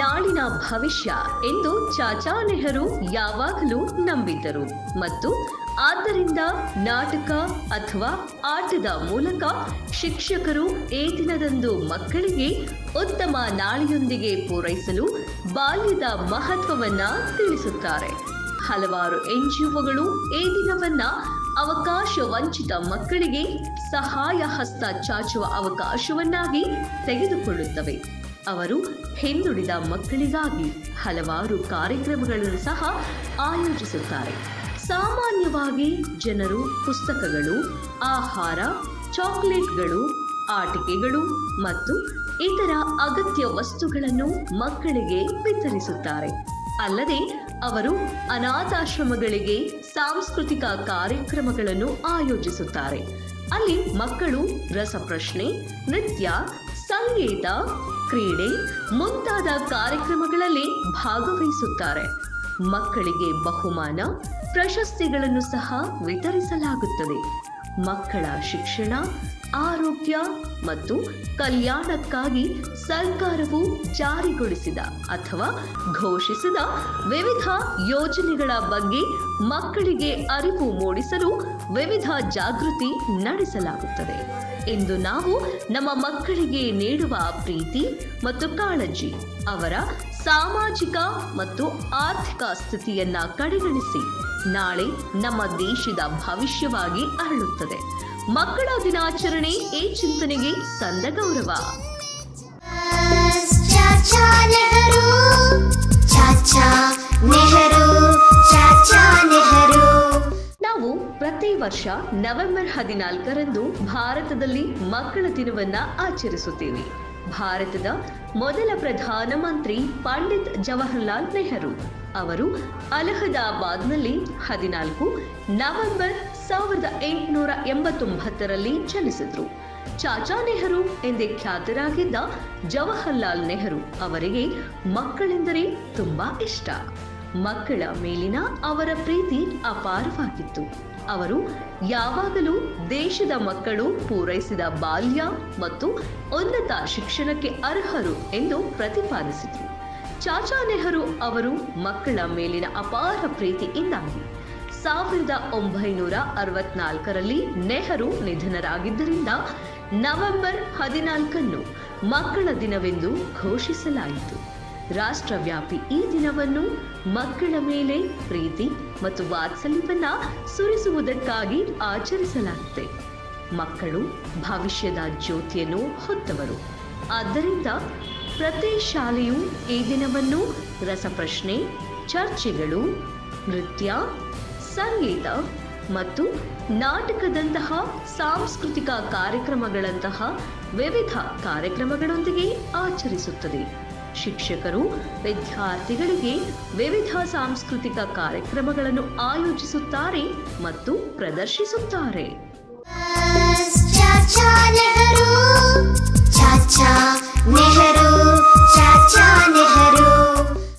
ನಾಳಿನ ಭವಿಷ್ಯ ಎಂದು ಚಾಚಾ ನೆಹರು ಯಾವಾಗಲೂ ನಂಬಿದ್ದರು ಮತ್ತು ಆದ್ದರಿಂದ ನಾಟಕ ಅಥವಾ ಆಟದ ಮೂಲಕ ಶಿಕ್ಷಕರು ಈ ದಿನದಂದು ಮಕ್ಕಳಿಗೆ ಉತ್ತಮ ನಾಳೆಯೊಂದಿಗೆ ಪೂರೈಸಲು ಬಾಲ್ಯದ ಮಹತ್ವವನ್ನ ತಿಳಿಸುತ್ತಾರೆ. ಹಲವಾರು NGOಗಳು ಈ ದಿನವನ್ನ ಅವಕಾಶ ವಂಚಿತ ಮಕ್ಕಳಿಗೆ ಸಹಾಯ ಹಸ್ತ ಚಾಚುವ ಅವಕಾಶವನ್ನಾಗಿ ತೆಗೆದುಕೊಳ್ಳುತ್ತವೆ. ಅವರು ಹಿಂದುಳಿದ ಮಕ್ಕಳಿಗಾಗಿ ಹಲವಾರು ಕಾರ್ಯಕ್ರಮಗಳನ್ನು ಸಹ ಆಯೋಜಿಸುತ್ತಾರೆ. ಸಾಮಾನ್ಯವಾಗಿ ಜನರು ಪುಸ್ತಕಗಳು, ಆಹಾರ, ಚಾಕೊಲೇಟ್ಗಳು, ಆಟಿಕೆಗಳು ಮತ್ತು ಇತರ ಅಗತ್ಯ ವಸ್ತುಗಳನ್ನು ಮಕ್ಕಳಿಗೆ ವಿತರಿಸುತ್ತಾರೆ. ಅಲ್ಲದೆ ಅವರು ಅನಾಥಾಶ್ರಮಗಳಿಗೆ ಸಾಂಸ್ಕೃತಿಕ ಕಾರ್ಯಕ್ರಮಗಳನ್ನು ಆಯೋಜಿಸುತ್ತಾರೆ. ಅಲ್ಲಿ ಮಕ್ಕಳು ರಸಪ್ರಶ್ನೆ, ನೃತ್ಯ, ಸಂಗೀತ, ಕ್ರೀಡೆ ಮುಂತಾದ ಕಾರ್ಯಕ್ರಮಗಳಲ್ಲಿ ಭಾಗವಹಿಸುತ್ತಾರೆ. ಮಕ್ಕಳಿಗೆ ಬಹುಮಾನ, ಪ್ರಶಸ್ತಿಗಳನ್ನು ಸಹ ವಿತರಿಸಲಾಗುತ್ತದೆ. ಮಕ್ಕಳ ಶಿಕ್ಷಣ, ಆರೋಗ್ಯ ಮತ್ತು ಕಲ್ಯಾಣಕ್ಕಾಗಿ ಸರ್ಕಾರವು ಜಾರಿಗೊಳಿಸಿದ ಅಥವಾ ಘೋಷಿಸಿದ ವಿವಿಧ ಯೋಜನೆಗಳ ಬಗ್ಗೆ ಮಕ್ಕಳಿಗೆ ಅರಿವು ಮೂಡಿಸಲು ವಿವಿಧ ಜಾಗೃತಿ ನಡೆಸಲಾಗುತ್ತದೆ. ಇಂದು ನಾವು ನಮ್ಮ ಮಕ್ಕಳಿಗೆ ನೀಡುವ ಪ್ರೀತಿ ಮತ್ತು ಕಾಳಜಿ ಅವರ ಸಾಮಾಜಿಕ ಮತ್ತು ಆರ್ಥಿಕ ಸ್ಥಿತಿಯನ್ನ ಕಡೆಗಣಿಸಿ ನಾಳೆ ನಮ್ಮ ದೇಶದ ಭವಿಷ್ಯವಾಗಿ ಅರಳುತ್ತದೆ. ಮಕ್ಕಳ ದಿನಾಚರಣೆ ಈ ಚಿಂತನೆಗೆ ಸಂದ ಗೌರವ. ಚಾಚಾ ನೆಹರು, ಚಾಚಾ ನೆಹರು, ಚಾಚಾ ನೆಹರು. ನಾವು ಪ್ರತಿ ವರ್ಷ ನವೆಂಬರ್ 14ರಂದು ಭಾರತದಲ್ಲಿ ಮಕ್ಕಳ ದಿನವನ್ನ ಆಚರಿಸುತ್ತೇವೆ. ಭಾರತದ ಮೊದಲ ಪ್ರಧಾನಮಂತ್ರಿ ಪಂಡಿತ್ ಜವಾಹರ್ಲಾಲ್ ನೆಹರು ಅವರು ಅಲಹಾಬಾದ್ನಲ್ಲಿ 14 ನವೆಂಬರ್ 1889ರಲ್ಲಿ ಜನಿಸಿದ್ರು. ಚಾಚಾ ನೆಹರು ಎಂದೇ ಖ್ಯಾತರಾಗಿದ್ದ ಜವಾಹರ್ಲಾಲ್ ನೆಹರು ಅವರಿಗೆ ಮಕ್ಕಳೆಂದರೆ ತುಂಬಾ ಇಷ್ಟ. ಮಕ್ಕಳ ಮೇಲಿನ ಅವರ ಪ್ರೀತಿ ಅಪಾರವಾಗಿತ್ತು. ಅವರು ಯಾವಾಗಲೂ ದೇಶದ ಮಕ್ಕಳು ಪೂರೈಸಿದ ಬಾಲ್ಯ ಮತ್ತು ಉನ್ನತ ಶಿಕ್ಷಣಕ್ಕೆ ಅರ್ಹರು ಎಂದು ಪ್ರತಿಪಾದಿಸಿದರು. ಚಾಚಾ ನೆಹರು ಅವರು ಮಕ್ಕಳ ಮೇಲಿನ ಅಪಾರ ಪ್ರೀತಿಯಿಂದಾಗಿ 1964ರಲ್ಲಿ ನೆಹರು ನಿಧನರಾಗಿದ್ದರಿಂದ ನವೆಂಬರ್ 14ಅನ್ನು ಮಕ್ಕಳ ದಿನವೆಂದು ಘೋಷಿಸಲಾಯಿತು. ರಾಷ್ಟ್ರವ್ಯಾಪಿ ಈ ದಿನವನ್ನು ಮಕ್ಕಳ ಮೇಲೆ ಪ್ರೀತಿ ಮತ್ತು ವಾತ್ಸಲ್ಯವನ್ನ ಸುರಿಸುವುದಕ್ಕಾಗಿ ಆಚರಿಸಲಾಗುತ್ತೆ. ಮಕ್ಕಳು ಭವಿಷ್ಯದ ಜ್ಯೋತಿಯನ್ನು ಹೊತ್ತವರು. ಆದ್ದರಿಂದ ಪ್ರತಿ ಶಾಲೆಯು ಈ ದಿನವನ್ನು ರಸಪ್ರಶ್ನೆ, ಚರ್ಚೆಗಳು, ನೃತ್ಯ, ಸಂಗೀತ ಮತ್ತು ನಾಟಕದಂತಹ ಸಾಂಸ್ಕೃತಿಕ ಕಾರ್ಯಕ್ರಮಗಳಂತಹ ವಿವಿಧ ಕಾರ್ಯಕ್ರಮಗಳೊಂದಿಗೆ ಆಚರಿಸುತ್ತದೆ. ಶಿಕ್ಷಕರು ವಿದ್ಯಾರ್ಥಿಗಳಿಗೆ ವಿವಿಧ ಸಾಂಸ್ಕೃತಿಕ ಕಾರ್ಯಕ್ರಮಗಳನ್ನು ಆಯೋಜಿಸುತ್ತಾರೆ ಮತ್ತು ಪ್ರದರ್ಶಿಸುತ್ತಾರೆ. ಚಾಚಾ ನೆಹರು, ಚಾಚಾ ನೆಹರು.